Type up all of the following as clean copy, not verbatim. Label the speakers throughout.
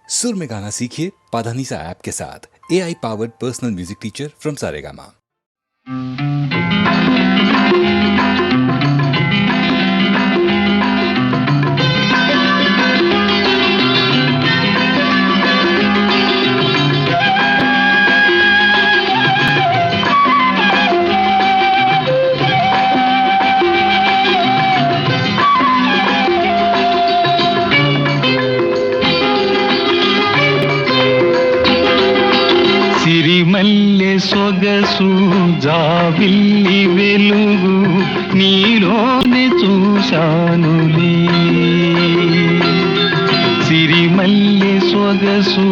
Speaker 1: सुर में गाना सीखिए पाधानीसा ऐप के साथ। AI powered personal music teacher from Saregama.
Speaker 2: సిరిమల్లె సొగసు జాబిల్లి వెలుగు నీలోనే చూశానులే. సిరిమల్లె సొగసు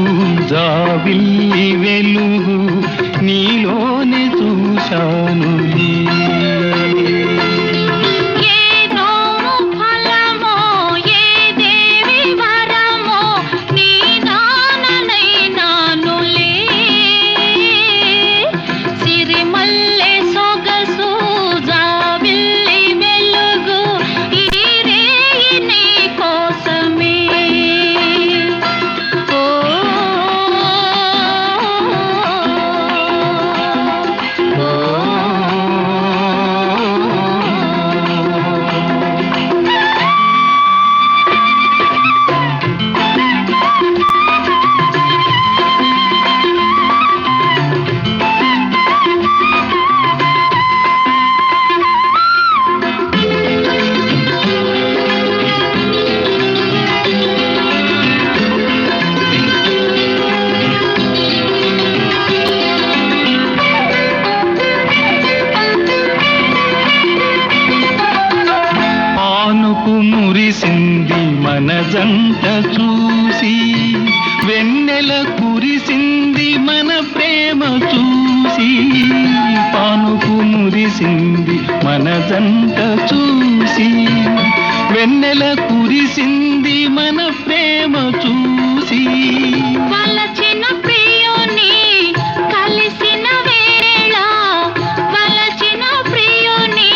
Speaker 2: జాబిల్లి వెలుగు నీలోనే చూశానులే. మురిసింది మన జంట చూసి, వెన్నెల కురిసింది మన ప్రేమ చూసి. పానుకు మురిసింది మన జంట చూసి, వెన్నెల కురిసింది మన ప్రేమ చూసి.
Speaker 3: వలచిన ప్రియుని కలిసిన వేళ, వలచిన ప్రియుని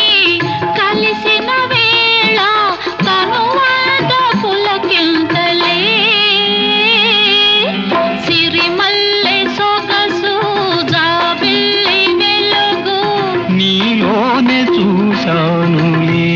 Speaker 3: కలిసిన వేళ తనువాద పులకింతలే. సిరిమల్లె సొగసు జాబిల్లి వెలుగు
Speaker 2: నీలోనే చూశానులే.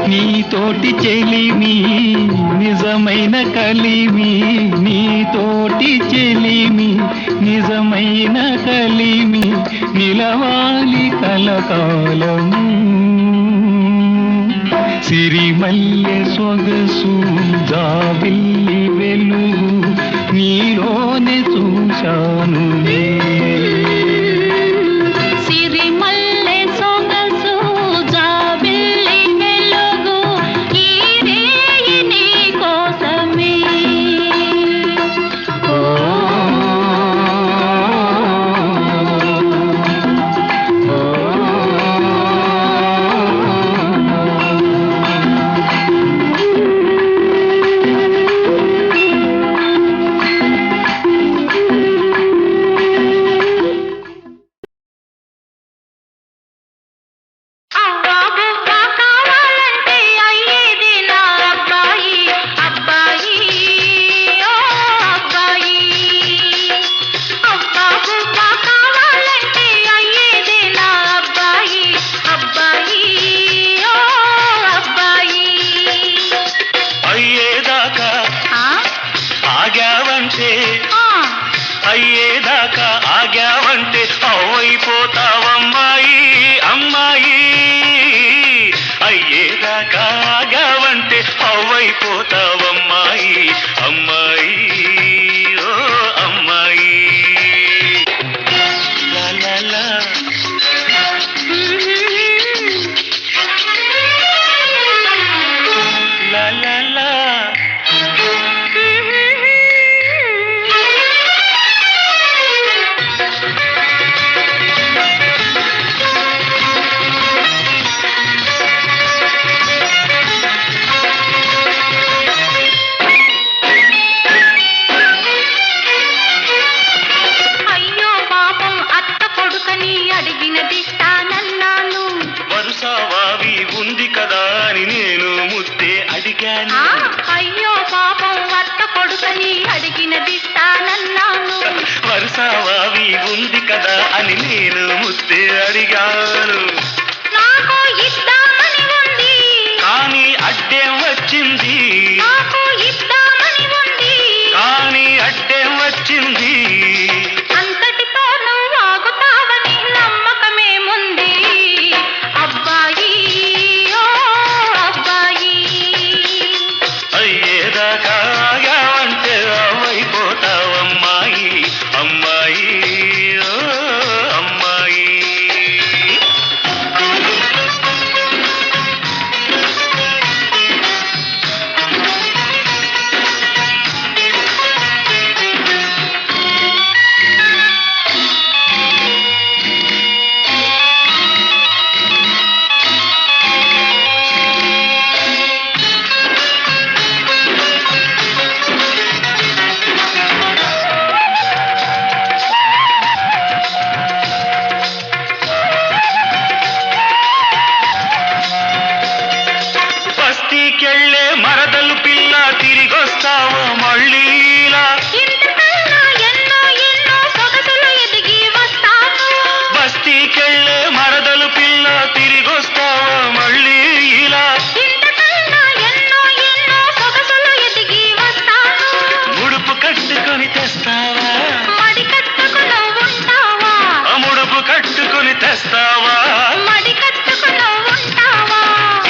Speaker 2: నీతోటి చెలిమి నిజమైన కలిమి, నీతోటి చెలిమి నిజమైన కలిమి, నిలవాలి కలకాలము. సిరిమల్లె సొగసు జాబిల్లి వెలుగు నీలోనే చూశానులే.
Speaker 3: సిరిమల్లె సొగసు జాబిల్లి వెలుగు ఈ రేయి నీ కోసమే.
Speaker 2: ఆగావంటే అయ్యేదాకా ఆగావంటే అవ్వైపోతావమ్మాయి అమ్మాయి. అయ్యేదాకా ఆగావంటే అవ్వైపోతావమ్మాయి అమ్మాయి ఓ అమ్మాయి. లా లా లా లా లా లా.
Speaker 3: అయ్యో పాపం అత్త కొడుకని అడిగినదిస్తానన్నాను.
Speaker 2: వరుసవావి ఉంది కదా అని నేను ముద్దే అడిగాను.
Speaker 3: అయ్యో పాపం అత్త కొడుకని అడిగినదిస్తానన్నాను.
Speaker 2: వరుసవావి ఉంది కదా అని నేను ముద్దే అడిగాను.
Speaker 3: నాకు ఇద్దామని ఉంది,
Speaker 2: కానీ అడ్డేం వచ్చింది,
Speaker 3: నాకు ఇద్దామని ఉంది.
Speaker 2: కానీ అడ్డేం వచ్చింది.
Speaker 3: అంతటితో నువ్వు ఆగుతావని నమ్మకమేముంది అబ్బాయి ఓ అబ్బాయి.
Speaker 2: అయ్యేదాకా ఆగావంటే అవ్వైపోతావమ్మాయి అమ్మాయి ఓ అమ్మాయి. బస్తీకెళ్ళే మరదలు పిల్ల తిరిగొస్తావో మళ్ళీలా.
Speaker 3: ఇంతకన్నా ఎన్నో ఎన్నో సొగసులు ఎదిగి వస్తాను.
Speaker 2: బస్తీకెళ్ళే మరదలు పిల్ల తిరిగొస్తావో మళ్ళీ ఇలా.
Speaker 3: ఇంతకన్నా ఎన్నో ఎన్నో సొగసులు ఎదిగి వస్తాను.
Speaker 2: ముడుపు కట్టుకొని తెస్తావా,
Speaker 3: మడి కట్టుకుని ఉంటావా,
Speaker 2: ముడుపు కట్టుకొని తెస్తావా.
Speaker 3: మడి కట్టుకుని ఉంటావా.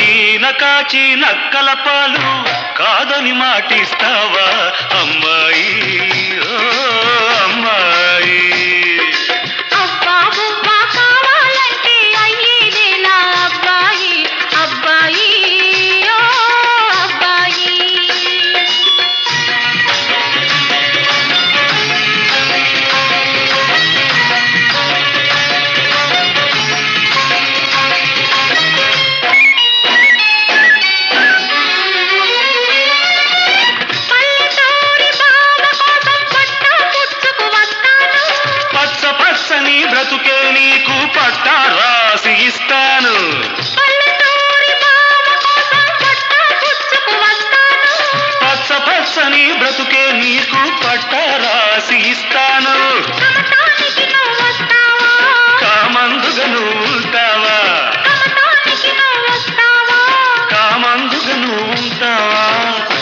Speaker 2: ఈన కాచి నక్కల పాలు కాదని మాటిస్తావా అమ్మాయి ఓ అమ్మాయి.
Speaker 3: అబ్బా బువ్వా కావాలంటే అయ్యేదే నా అబ్బాయి అబ్బాయి ఓ అబ్బాయి. పల్లెటూరి బావ కోసం పట్టా పుచ్చుకు వస్తాను.
Speaker 2: పచ్చ పచ్చని బ్రతుకే నీకు పట్టా రాసి ఇస్తాను.
Speaker 3: పల్లెటూరి బావ కోసం పట్టా పుచ్చుకు వస్తాను.
Speaker 2: పచ్చ పచ్చని బ్రతుకే నీకు పట్టా రాసి ఇస్తాను.
Speaker 3: కమతానికి నువ్వు వస్తావా,
Speaker 2: కామందుగా నువ్వు ఉంటావా,
Speaker 3: కమతానికి నువ్వు వస్తావా.
Speaker 2: కామందుగా నువ్వు ఉంటావా.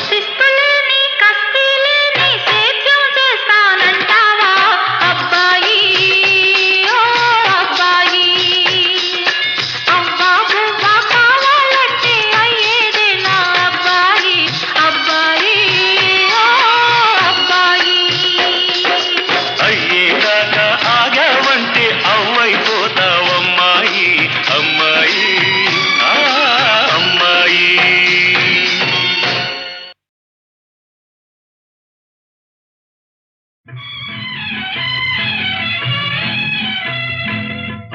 Speaker 3: శిస్తులేని కస్తీలేని సేద్యం చేస్తానంటావా అబ్బాయి ఓ అబ్బాయి. అవ్వా బువ్వా కావాలంటే అయ్యేదే నా అబ్బాయి అబ్బాయి ఓ అబ్బాయి.
Speaker 2: అయ్యేదాకా ఆగావంటే అవ్వైపోతావమ్మాయి అమ్మాయి ఆ అమ్మాయి.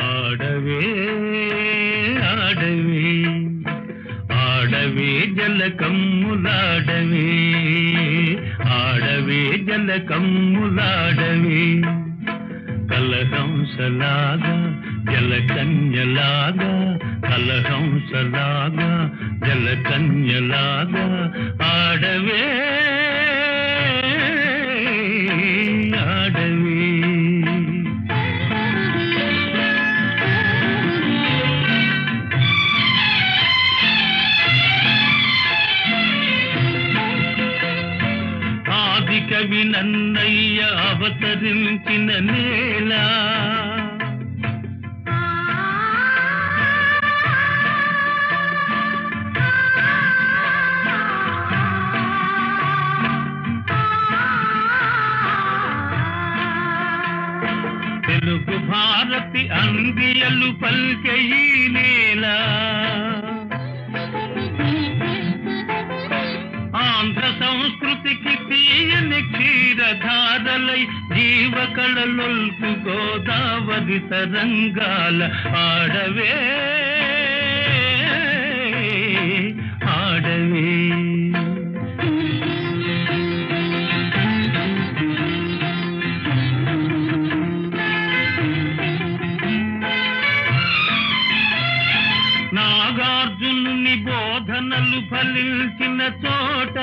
Speaker 2: ఆడవే ఆడవే ఆడవే జలకమ్ములాడవే, ఆడవే జలకమ్ములాడవే. కలహంసలాగా జలకన్యలాగా, కలహంసలాగా జలకన్యలాగా ఆడవే ఆడవే. ఆదిక కవి నన్నయ్య అవతరించిన నేల. తెలుగు భారతి అందియలు పల్కె ఈ నేల. ఆంధ్ర సంస్కృతికి తీయని క్షీరధారలై జీవకళలొల్పు గోదావరి తరంగాల ఆడవే ఆడవే. నాగార్జునుని బోధనలు ఫలించిన చోట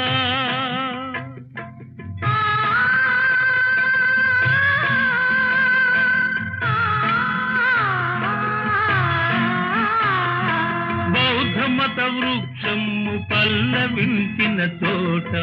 Speaker 2: బౌద్ధ మత వృక్షము పల్లవించిన చోట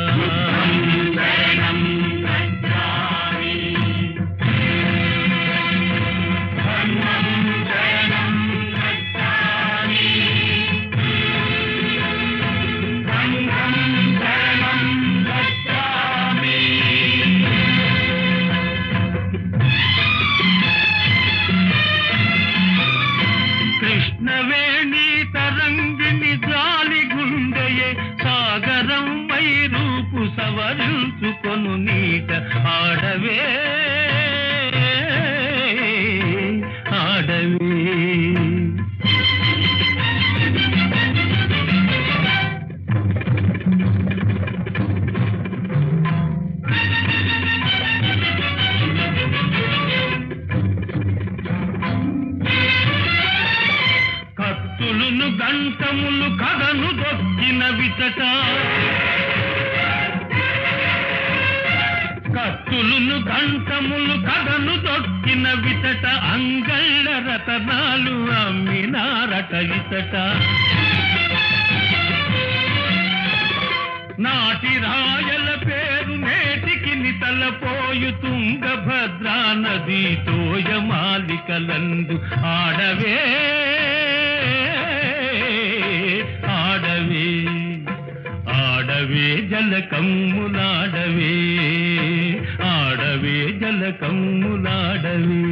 Speaker 2: కృష్ణవేణి తరంగిణి జాలి గుండెయే సాగరం వై రూపు సవరించుకొను నీట ఆడవే ఆడవే. కత్తులును గంటములు కథను దొక్కిన విచట, కత్తులును గంటములు కథను దొక్కిన విచట, అంగళ్ళ రతనాలు అమ్మినారట ఇతట. నాటి రాయల పేరు నేటికి నితలపోయు తుంగభద్రా నది తోయమాలికలందు ఆడవే ఆడవే ఆడవే జలకమ్ములాడవే ఆడవే జలకమ్ములాడవే.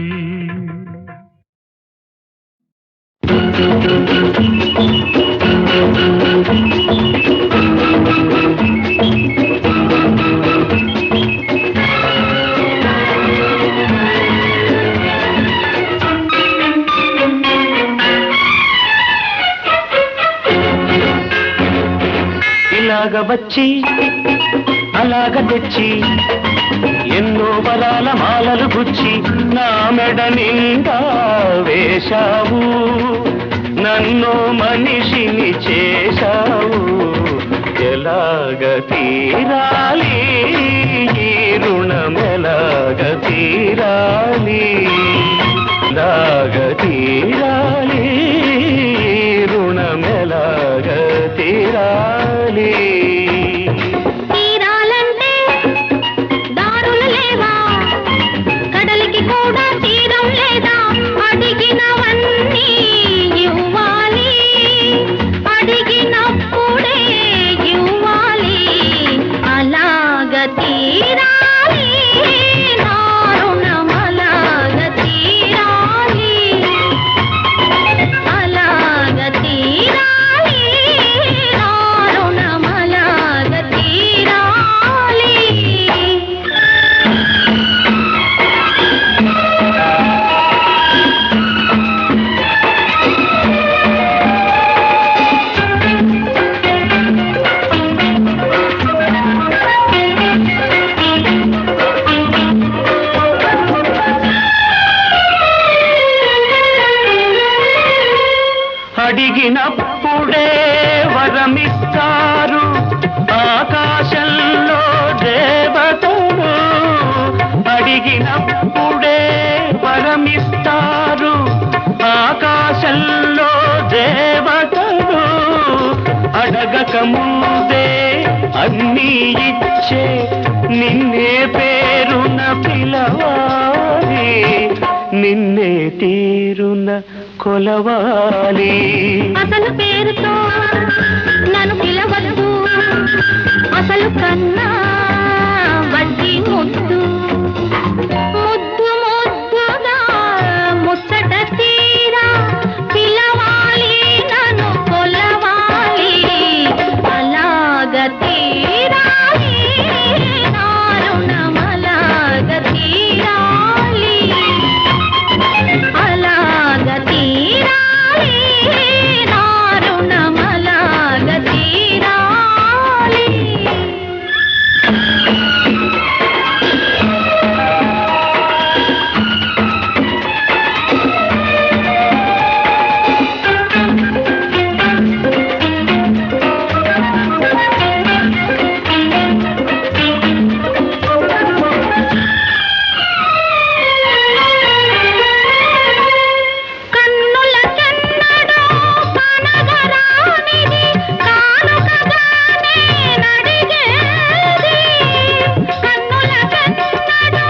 Speaker 4: ఇలాగ వచ్చి అలాగ తెచ్చి ఎన్నో బలాల మాలలు గుచ్చి నా మెడ నిండా వేశావు, నన్ను మనిషిని చేశావు. ఎలాగ తీరాలి ఈ రుణం, ఎలాగ తీరాలి, ఎలాగ తీరాలి రుణం, ఎలాగ తీరాలి.
Speaker 3: తీరాలంటే దారులు లేవా, కడలికి కూడా తీరం లేదా, అడిగినవన్నీ ఇవ్వాలి, అడిగినప్పుడే ఇవ్వాలి. అలాగ తీరాలి నా రుణం, అలాగ తీరాలి, అలాగ తీరాలి నా రుణం, అలాగ తీరాలి.
Speaker 4: అడిగినప్పుడే వరమిస్తారు ఆకాశంలో దేవతలు, అడిగినప్పుడే వరమిస్తారు ఆకాశంలో దేవతలు. అడగక ముందే అన్నీ ఇచ్చే నిన్నే కొలవాలి.
Speaker 3: అసలు పేరుతో నన్ను పిలవద్దు, అసలు కన్నా వడ్డీ ముద్దు ముద్దు ముద్దుగా ముచ్చట తీరా పిలవాలి, నన్ను కొలవాలి. అలాగ తీరాలి నారుణమలాగ తీరాలి, అలాగ తీరాలి నారుణమలాగ తీరాలి. కన్నులకెన్నడూ కనగరానిది కానుకగానే నడిగేది, కన్నులకెన్నడూ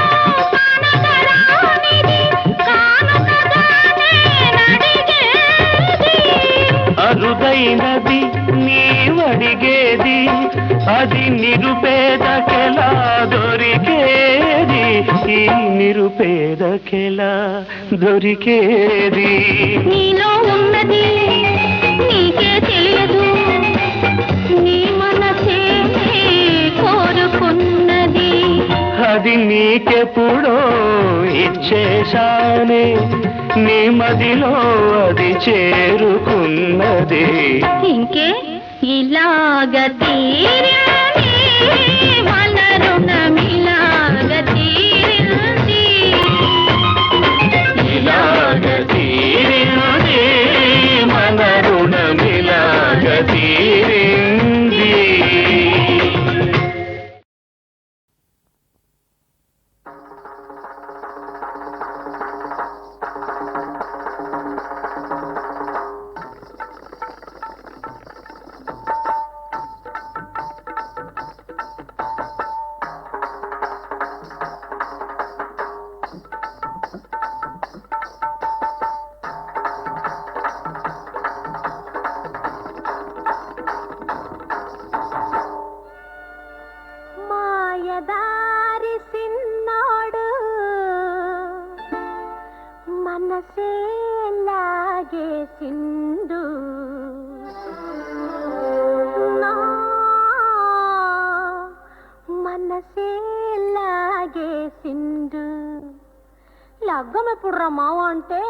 Speaker 3: కనగరానిది కానుకగానే నడిగేది.
Speaker 4: అరుదైనది నీవడిగేది, అది నిరుపేదకెలా దొరికేది, ఈ నిరుపేదకెలా దొరికేది.
Speaker 3: నీలో ఉన్నది నీకే తెలియదు, నీ మనసే కోరుకున్నది.
Speaker 4: అది నీకెప్పుడో ఇచ్చేశానే, నీ మదిలో అది చేరుకున్నది.
Speaker 3: ఇంకే ఇలాగ తీరింది మన రుణమిలాగ తీరింది,
Speaker 4: ఇలాగ తీరింది మన రుణమిలాగ తీరింది.
Speaker 3: మాయదారి సిన్నోడు మనసే లాగేసిండు, నా మనసే లాగేసిండు. లగ్గం ఎప్పుడు రా మావ అంటే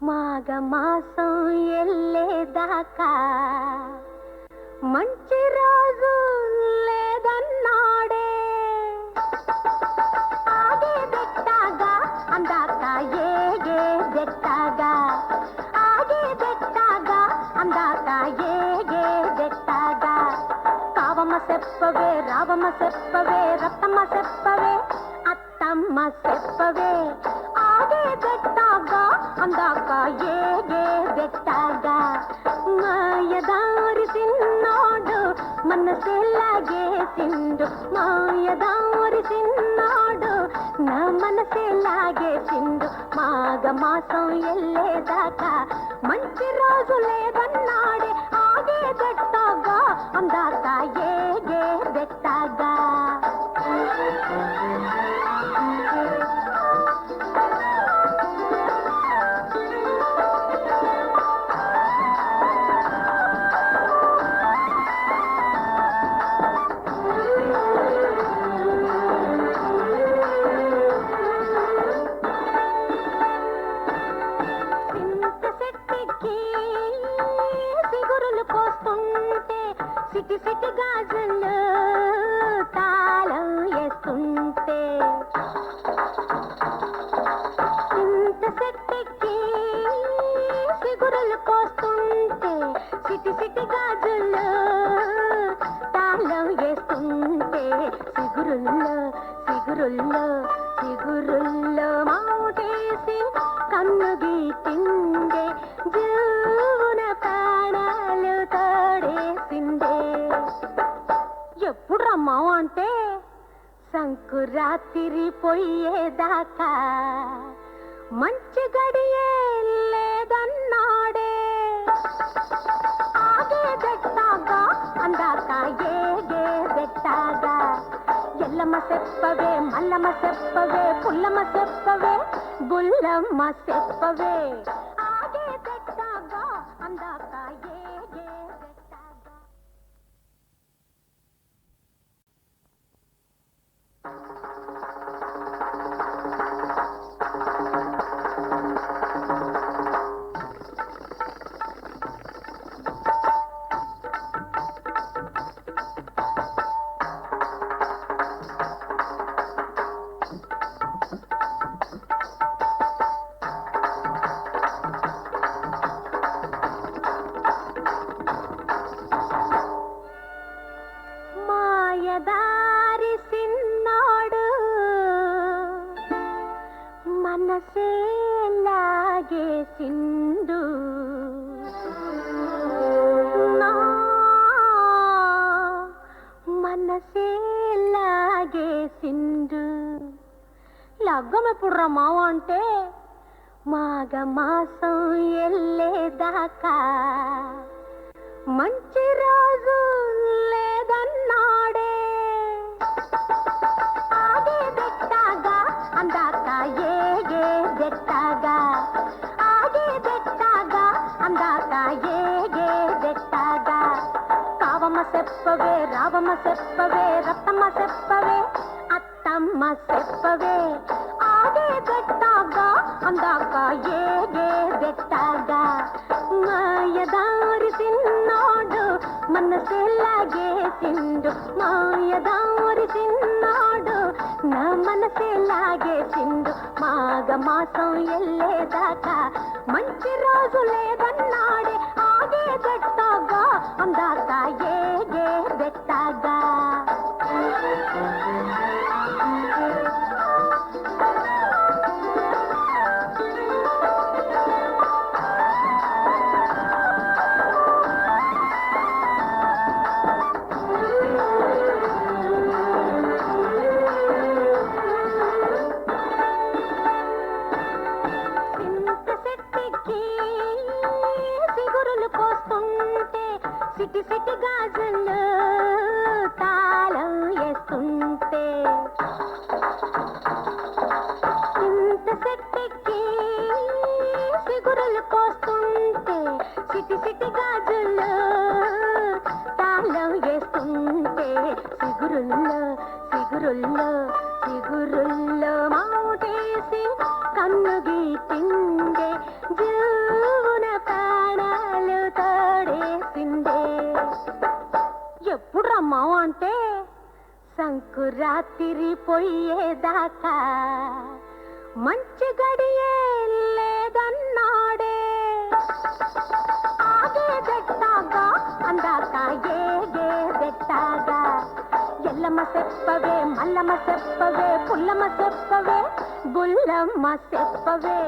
Speaker 3: మాఘ మాసం ఎల్లేదాకా మంచి రోజు లేదన్నాడే. ఆగే బెట్టాగా అందాక ఏగే బెట్టాగా, ఆగే బెట్టాగా అందాక ఏగే బెట్టాగా. కావమ్మ చెప్పవే రావమ్మ చెప్పవే రత్తమ్మ చెప్పవే అత్తమ్మ చెప్పవే, ఆగే బెట్టాగా అందాక ఏగే బెట్టాగా. మాయదారి సిన్నోడు మనసే లాగేసిండు, మాయదారి సిన్నోడు నా మనసే లాగేసిండు. మాఘ మాసం ఎల్లేదాకా మంచి రోజు లేదన్నాడే, ఆగే బెట్టాగా అందాక ఏగే బెట్టాగా. సిటి సిటి గాజులు తాళం వేస్తుంటే, ఇంత శక్తికి సిగురులు పోస్తుంటే, సిటి సిటి గాజులు తాళం వేస్తుంటే, సిగురుల్లో సిగురుల్లో సిగురుల్లో మాటేసి కన్ను గీటిండే, జీవన ప్రాణాలు తోడేసిందే. ఎప్పుడు రమ్మావు అంటే సంకురాత్రి పోయేదాకా మంచి గడియే లేదా ఆగేదెట్టాగ అందాక ఏగేదెట్టాగ ఎల్లమ్మ చెప్పవే మల్లమ్మ చెప్పవే పుల్లమ్మ చెప్పవే బుల్లమ్మ చెప్పవే ఆగేదెట్టాగ అందాక ఏగేదెట్టాగ మాయదారి సిన్నాడు మనసే లాగేసిండు నా మనసే లాగేసిండు లగ్గమెప్పుడు రా మావ అంటే మాఘ మాసం ఎల్లేదాకా మంచి రోజు లేదన్నాడే ఆగేదెట్టాగా అందాక ఏగేదెట్టాగా ఆగేదెట్టాగా అందాక ఏగేదెట్టాగా కావమ్మ చెప్పవే రావమ్మ చెప్పవే రత్తమ్మ చెప్పవే అత్తమ్మ చెప్పవే ఆగేదెట్టాగా అందాక ఏగేదెట్టాగా మాయదారి సిన్నాడు మనసే లాగేసిండు మాయదారి సిన్నాడు నా మనసే లాగేసిండు మాఘ మాసం ఎల్లేదాకా మంచి రోజు లేదన్నాడే ఆగేదెట్టాగా అందాక ఏగేదెట్టాగా సిటి సిటి గాజులు తాళం వేస్తుంటే ఇంత సెట్టెక్కి సిగురులు పోస్తుంటే సిటి సిటి గాజులు తాళం వేస్తుంటే సిగురుల్లో సిగురుల్లో సిగురుల్లో మాటేసి కన్ను గీటిండే జీవున ప్రాణాలు తోడేసిందే ఎప్పుడు రమ్మావు అంటే సంకురాత్రి పోయేదాకా మంచి గడియే లేదన్నాడే ఆగేదెట్టాగా అందాక ఏగేదెట్టాగా ఎల్లమ్మ చెప్పవే మల్లమ్మ చెప్పవే పుల్లమ్మ చెప్పవే బుల్లమ్మ చెప్పవే